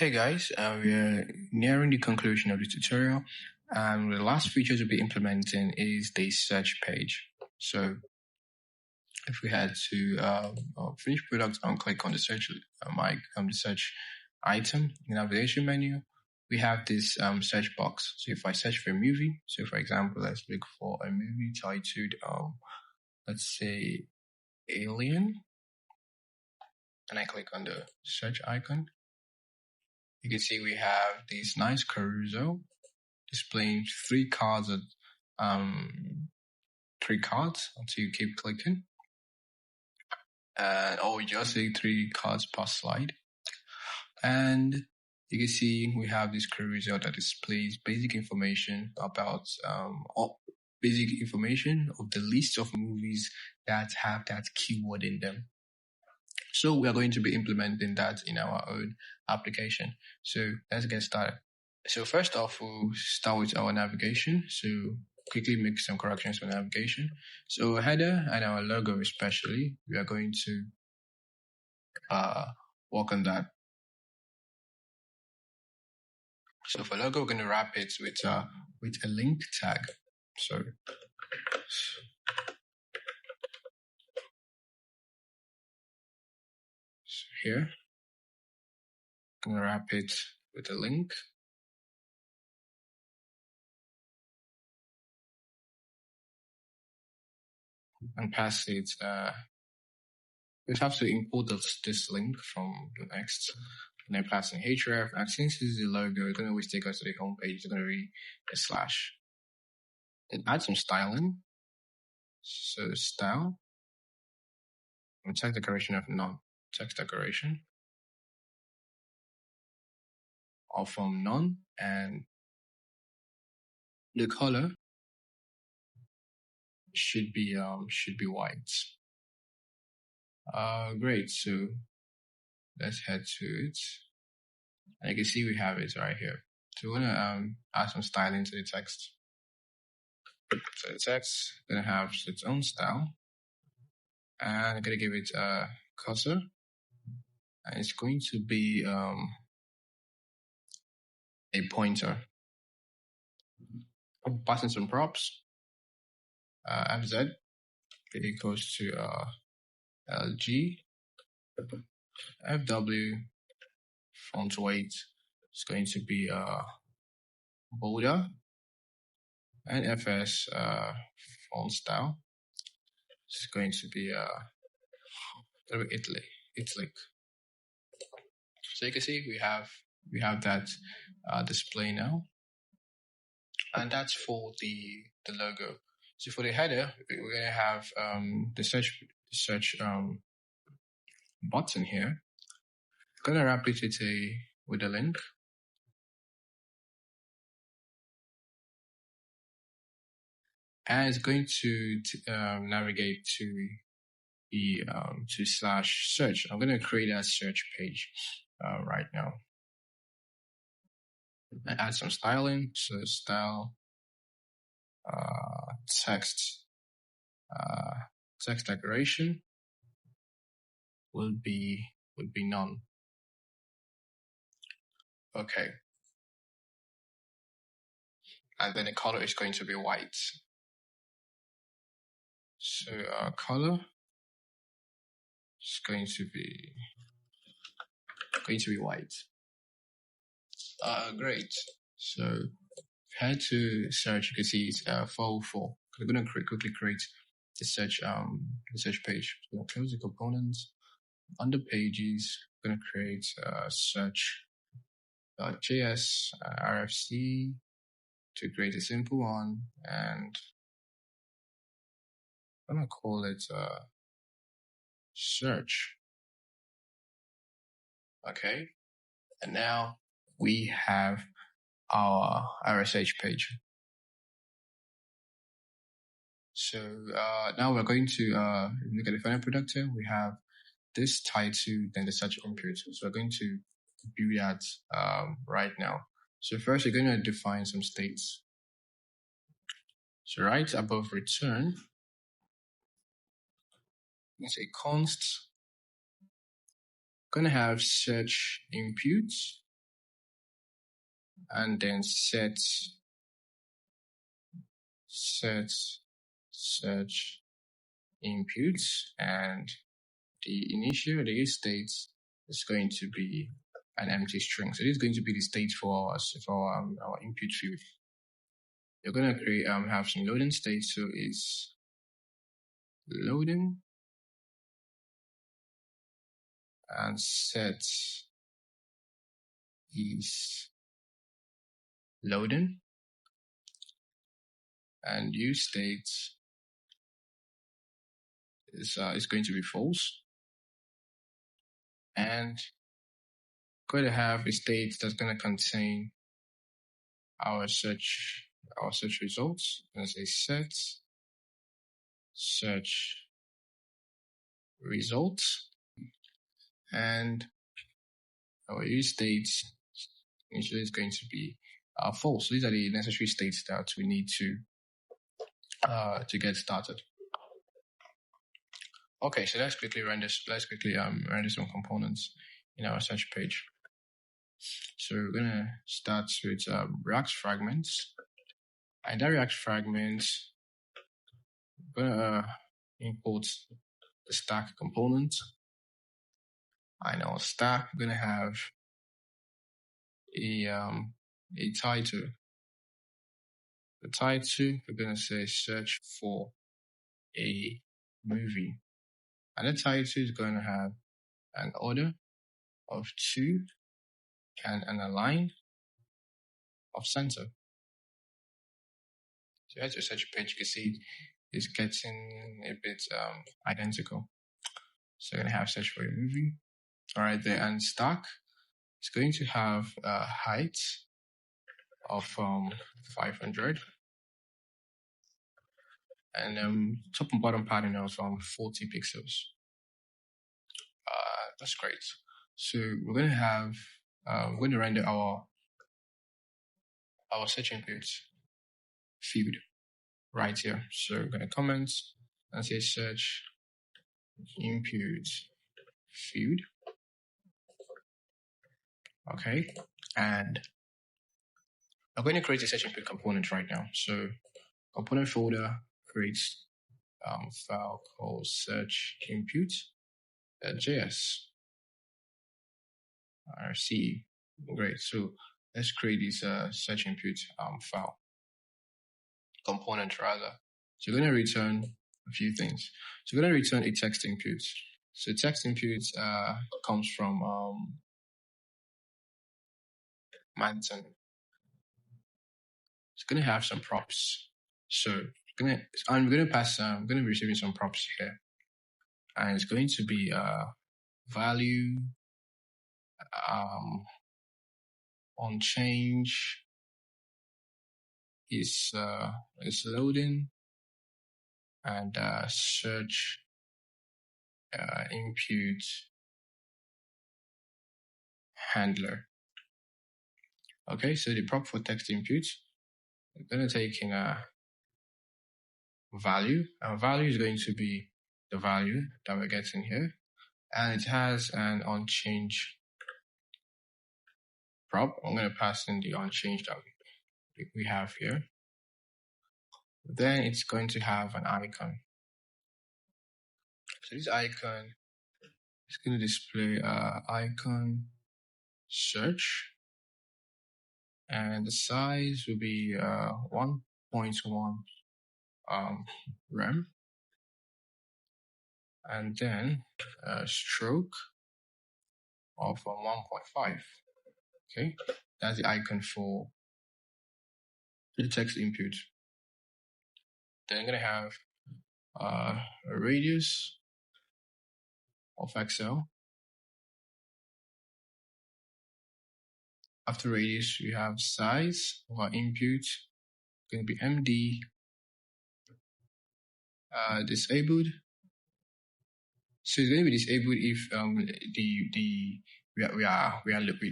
Okay, guys, we are nearing the conclusion of the tutorial, and the last feature to be implementing is the search page. So, if we head to finish product and click on the search the search item in the navigation menu, we have this search box. So, if I search for a movie, so for example, let's look for a movie titled, let's say, Alien, and I click on the search icon. You can see we have this nice carousel displaying three cards until you keep clicking. Or just say 3 cards per slide. And you can see we have this carousel that displays basic information about basic information of the list of movies that have that keyword in them. So we are going to be implementing that in our own application. So let's get started. So first off, we'll start with our navigation. So quickly make some corrections for navigation. So header and our logo especially, we are going to work on that. So for logo, we're going to wrap it with a link tag. So here, I'm going to wrap it with a link. And pass it, we have to import this link from the next, and then pass in href. And since this is the logo, it's going to always take us to the home page. It's going to read a slash. Then add some styling. So style. And text decoration of none. Text decoration. Or from none. And the color should be white. Great. So let's head to it. And you can see we have it right here. So we're gonna add some styling to the text. So the text is gonna have its own style, and I'm gonna give it a cursor, and it's going to be a pointer. I'm passing some props. FZ equals to LG. FW font weight is going to be bolder, and FS font style is going to be italic. So you can see we have that display now, and that's for the logo. So for the header, we're gonna have the search button here. I'm gonna wrap it with a link. And it's going to navigate to the to /search. I'm going to create a search page right now. And add some styling. So style text decoration will be none. Okay. And then the color is going to be white. So color is going to be white. Great. So head to search. You can see it's 404. I'm going to quickly create the search page. So I'm going to close the components. Under pages, I'm going to create search.js RFC to create a simple one, and I'm going to call it search. Okay. And now we have our RSH page. So now we're going to look at the final product here. We have this title, then the search input. So we're going to view that right now. So first, you're going to define some states. So right above return, you say const. Going to have search inputs, and then set search inputs, and the initial, the use state is going to be an empty string. So this is going to be the state for our input field. You're going to create have some loading state, so it's loading and set is loading, and use state is going to be false, and going to have a state that's going to contain our search results. I'm going to say set search results, and our use state initially is going to be false. So these are the necessary states that we need to get started. Okay, so let's quickly render some components in our search page. So we're gonna start with React fragments, and that React fragments, we're gonna import the stack component. And our stack, we're gonna have a title. The title, we're gonna say search for a movie, and the title is going to have an order of 2 and an align of center. So as your search page, you can see it's getting a bit identical. So we're going to have search for a movie. All right, there, and stack is going to have a height of 500, and top and bottom padding of 40 pixels. That's great. So we're going to have we're going to render our search inputs field right here. So we're going to comment and say search input field. Okay, and I'm going to create a search input component right now. So component folder creates file called search input.js. RC. Great. So let's create this search input file component rather. So we're going to return a few things. So we're going to return a text input. So text input comes from Manton. It's going to have some props. So I'm going to be receiving some props here, and it's going to be value on change is loading, and search input handler. Okay, so the prop for text input, we're going to take in a value, and value is going to be the value that we're getting here, and it has an onChange prop. I'm going to pass in the onChange that we have here. Then it's going to have an icon. So this icon is going to display icon search, and the size will be 1.1 rem, and then stroke of 1.5. Okay, that's the icon for the text input. Then I'm going to have a radius of XL. After radius, we have size of our input, going to be MD, disabled. So it's going to be disabled if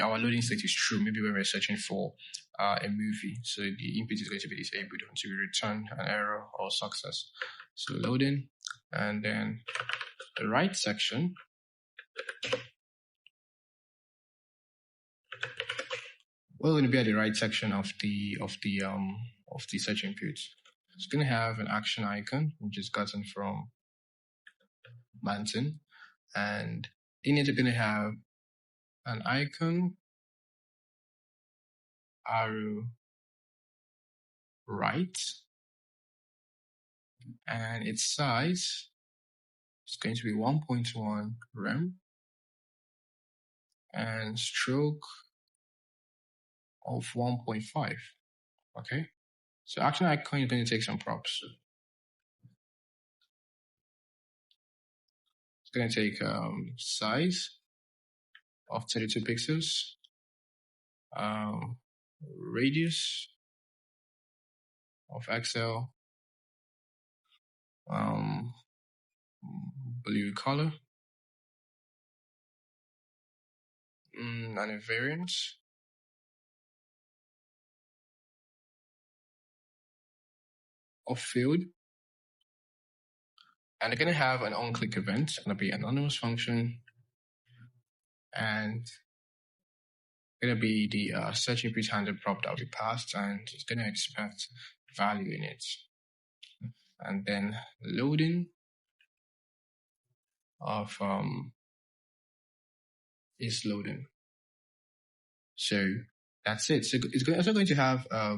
our loading state is true. Maybe when we're searching for a movie, so the input is going to be disabled until we return an error or success. So loading, and then the right section we're going to be at the right section of the search input. It's going to have an action icon, which is gotten from Manton, and in it, we're going to have an icon, arrow right, and its size is going to be 1.1 rem, and stroke of 1.5. Okay, so action icon is going to take some props. It's going to take size of 32 pixels, radius of XL, blue color, and a variance of field. And they're going to have an on-click event. It's going to be an anonymous function, and going to be the search input handle prop that will be passed, and it's going to expect value in it. And then loading of is loading. So that's it. So it's also going to have a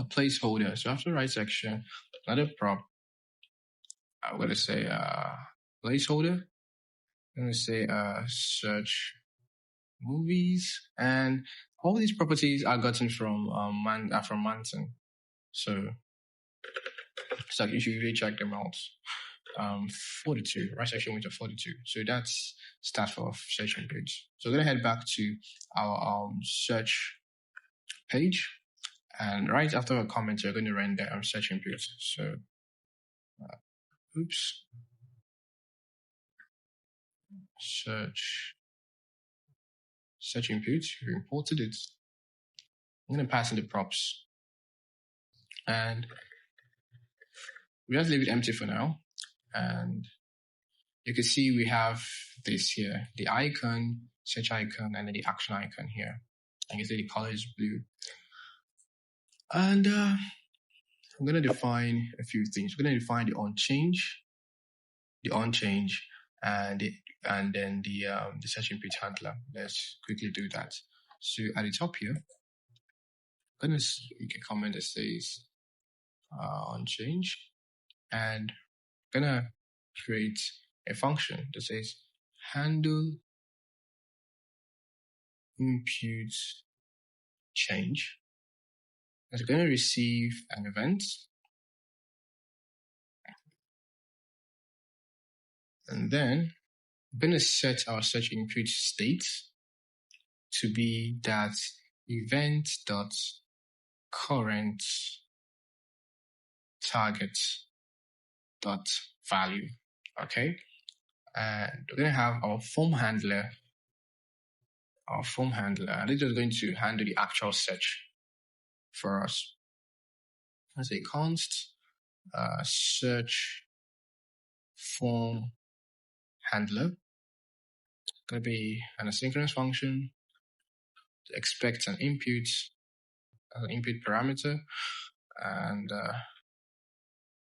placeholder. So after the right section, another prop, I'm going to say placeholder. I'm going to say search movies, and all these properties are gotten from Manton. So you should really check them out. 42, right section went to 42. So that's start for search page. So we're going to head back to our search page, and right after a comment, we're going to render search input. So, search input, we imported it. I'm going to pass in the props, and we just leave it empty for now. And you can see we have this here, the icon, search icon, and then the action icon here. And you can see the color is blue. And I'm going to define a few things. We're going to define the on change, and then the search input handler. Let's quickly do that. So at the top here, I'm going to make a comment that says on change, and I'm going to create a function that says handle input change. It's going to receive an event, and then I'm going to set our search input state to be that event.current target.value. Okay, and we're going to have our form handler. And this is going to handle the actual search for us. Let's say const search form handler. It's going to be an asynchronous function to expect an input parameter, and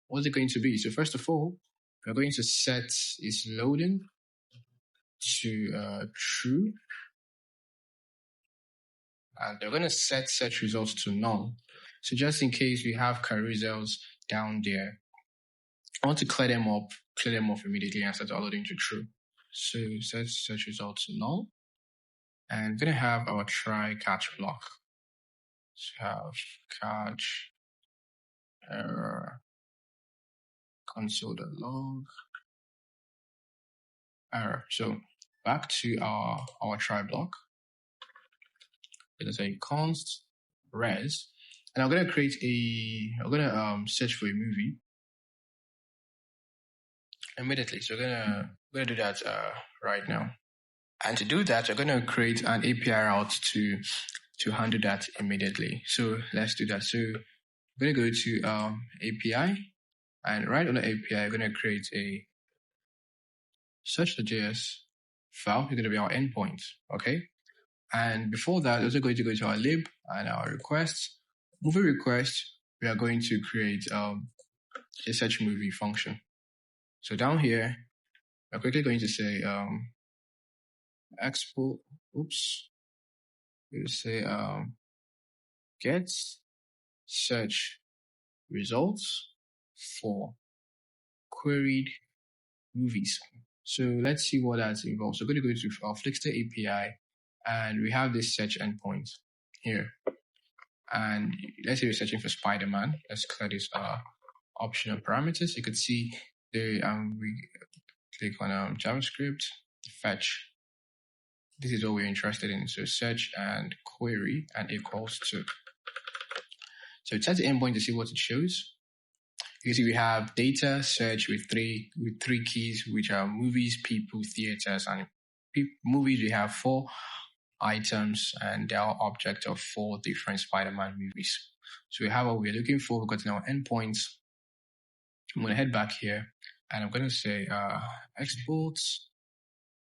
what's it going to be? So first of all, we're going to set its loading to true, and we're going to set search results to none. So just in case we have carousels down there, I want to clear them off immediately and set loading to true. So set search results to null, and we're going to have our try catch block. So have catch error console.log error. So back to our try block. Let's say const res, and I'm going to search for a movie immediately. So we're going to do that right now. And to do that, we're going to create an API route to handle that immediately. So let's do that. So we're going to go to API, and right on the API, we're going to create a search.js file. It's going to be our endpoint. Okay. And before that, we're also going to go to our lib and our requests. Movie request, we are going to create a search movie function. So down here, we're quickly going to say export, we'll say get search results for queried movies. So let's see what that involves. So we're going to go to our Flixster API, and we have this search endpoint here. And let's say we're searching for Spider-Man. Let's clear this optional parameters. You could see we click on JavaScript, fetch. This is what we're interested in. So search and query and equals to. So it sets the endpoint to see what it shows. You can see we have data search with three keys, which are movies, people, theaters, and movies. We have 4 items, and they are object of 4 different Spider-Man movies. So we have what we're looking for. We've got in our endpoints. I'm going to head back here, and I'm going to say export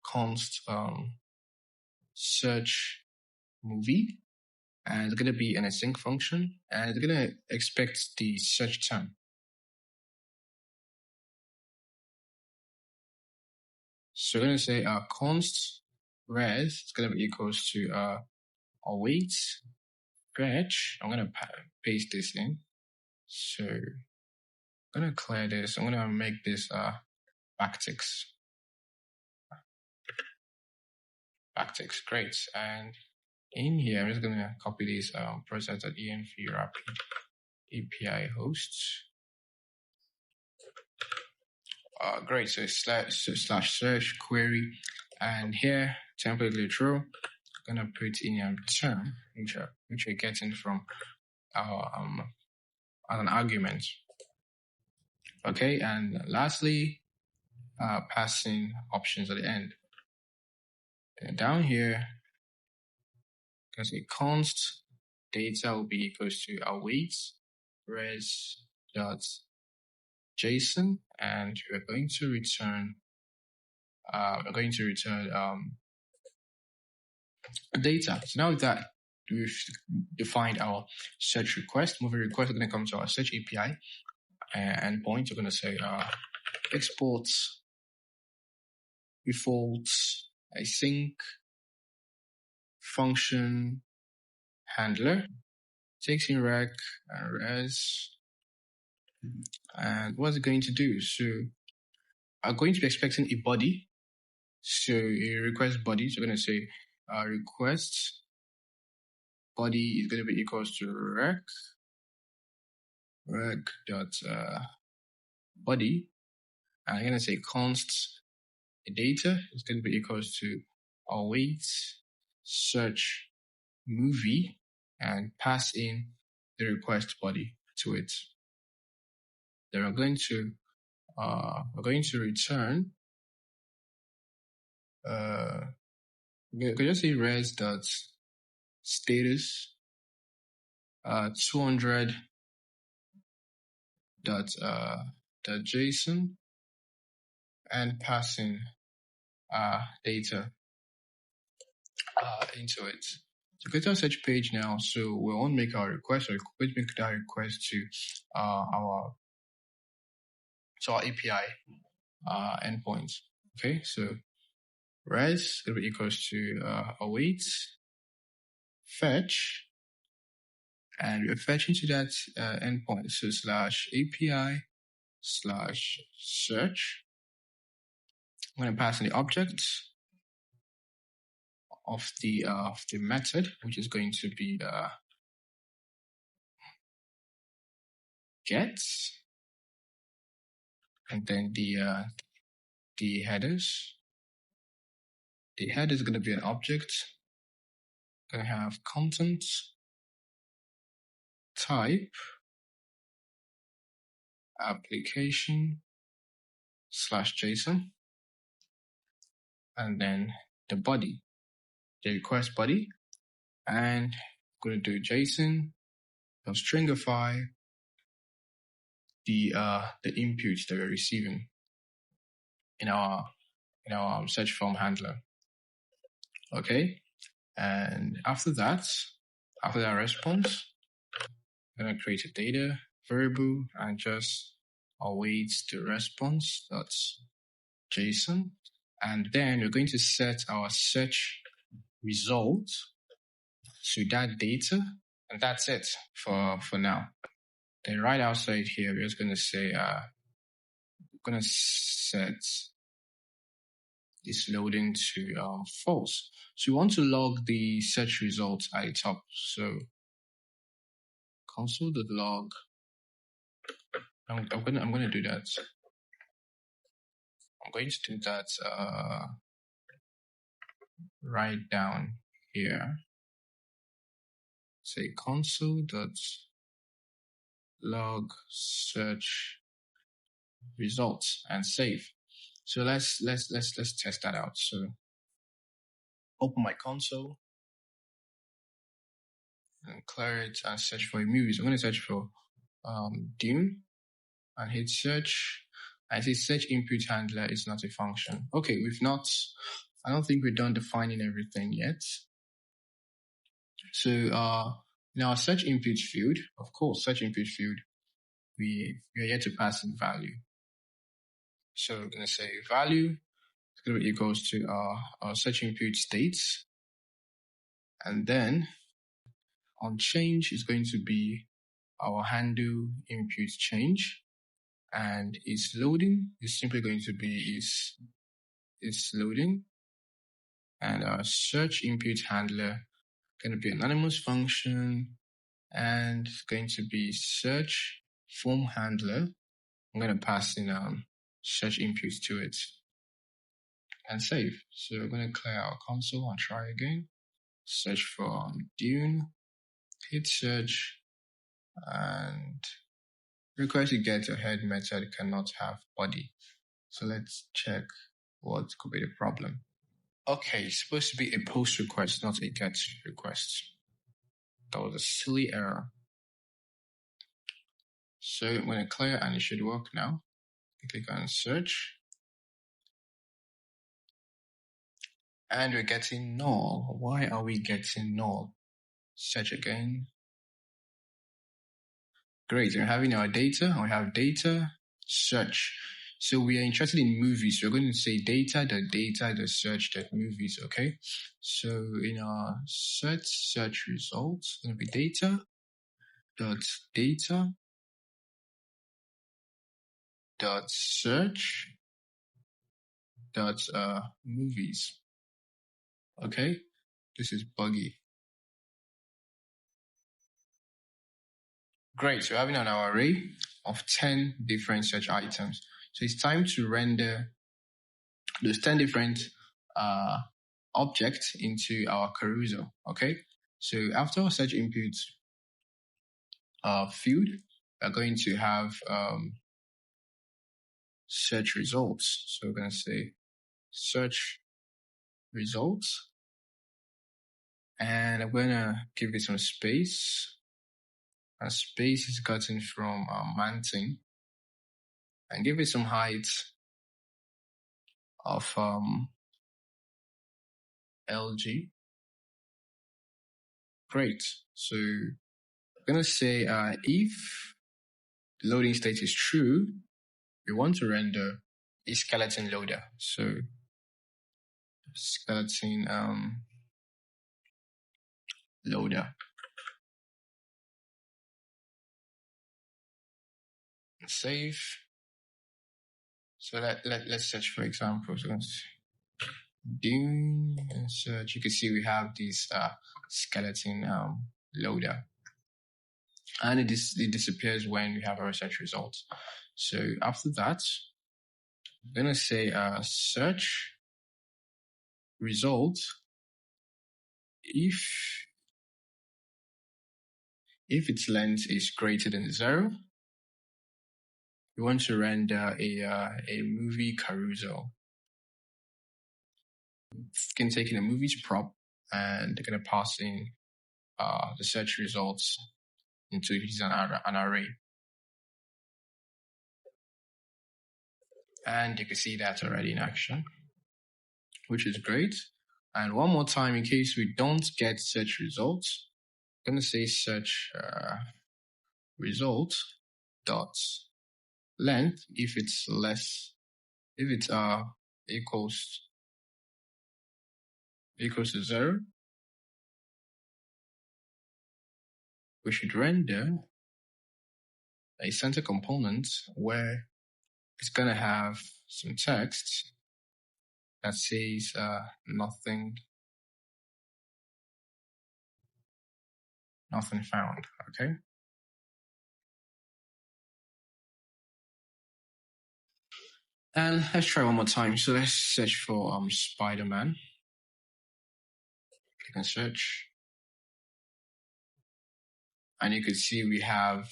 const search movie, and it's going to be an async function, and it's going to expect the search term. So we're going to say const res, it's going to be equals to await fetch. I'm going to paste this in. So I'm going to clear this. I'm going to make this backticks. Backticks, great. And in here, I'm just going to copy this process.env rapid API hosts. Great, so slash search query, and here template literal. I'm gonna put in a term which we're getting from our as an argument. Okay, and lastly, passing options at the end. And down here, because a const data will be equals to await res dot JSON, and we're going to return data. So now that we've defined our search request, movie request, we're going to come to our search API endpoint. We're going to say export default async function handler, takes in rec and res. And what's it going to do? So I'm going to be expecting a body. So a request body. So we're going to say request body is going to be equals to rec dot body. And I'm going to say const data is going to be equals to await search movie, and pass in the request body to it. Then we're going to return we can just say res dot status 200 dot JSON, and passing data into it. So go to our search page now. So we won't make our request, or we'll make that request to our API endpoint. Okay, so res is going to be equals to await fetch, and we're fetching to that endpoint. So slash API slash search. I'm going to pass in the object of the method, which is going to be get, and then the headers. The header is going to be an object. Going to have content type application slash JSON, and then the body, the request body, and I'm going to do JSON of stringify the inputs that we're receiving in our search form handler. Okay, And after that response, I'm going to create a data variable and just await the response. That's JSON. And then we're going to set our search result to that data. And that's it for now. Then right outside here, we're just going to say, we're going to set this loading to false. So we want to log the search results at the top. So console.log. I'm gonna do that. I'm going to do that right down here. Say console.log search results and save. So let's test that out. So open my console and clear it and search for a movie. So I'm going to search for Dune and hit search. I see search input handler is not a function. Okay, I don't think we're done defining everything yet. So in our search input field, of course, search input field, we are yet to pass in value. So we're going to say value is going to be equals to our search input states. And then on change is going to be our handle input change. And its loading is simply going to be is loading. And our search input handler going to be an anonymous function, and it's going to be search form handler. I'm going to pass in search inputs to it and save. So we're going to clear our console and try again. Search for Dune, hit search, and request to get ahead method cannot have body. So let's check what could be the problem. Okay, it's supposed to be a post request, not a get request. That was a silly error. So I'm going to clear and it should work now. Click on search. And we're getting null. Why are we getting null? Search again. Great, we're having our data. We have data, search. So we are interested in movies. So we're going to say data.search.movies, okay? So in our search results, it's going to be data.search.movies. Okay, this is buggy. Great, so we're having an array of 10 different search items. So it's time to render those 10 different objects into our carousel, okay? So after our search input field, we're going to have search results. So we're going to say search results, and I'm going to give it some space. And space is gotten from Manting, and give it some height of LG. Great. So I'm going to say if the loading state is true, we want to render a skeleton loader. So skeleton loader. Save. So let's search for examples. Dune and search. You can see we have this skeleton loader, and it disappears when we have our search results. So after that, I'm gonna say search result if its length is greater than 0. We want to render a movie carousel. You can take in a movie's prop, and they're going to pass in the search results into an array. And you can see that already in action, which is great. And one more time, in case we don't get search results, I'm going to say search result dot length if it's equals to 0. We should render a center component where it's going to have some text that says nothing found. Okay. And let's try one more time. So let's search for Spider-Man. Click on search. And you can see we have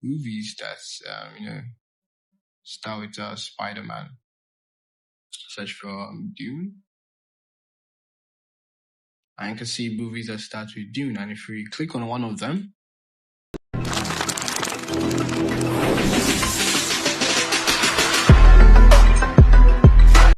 movies that's start with Spider-Man. Search for Dune. And you can see movies that start with Dune. And if we click on one of them,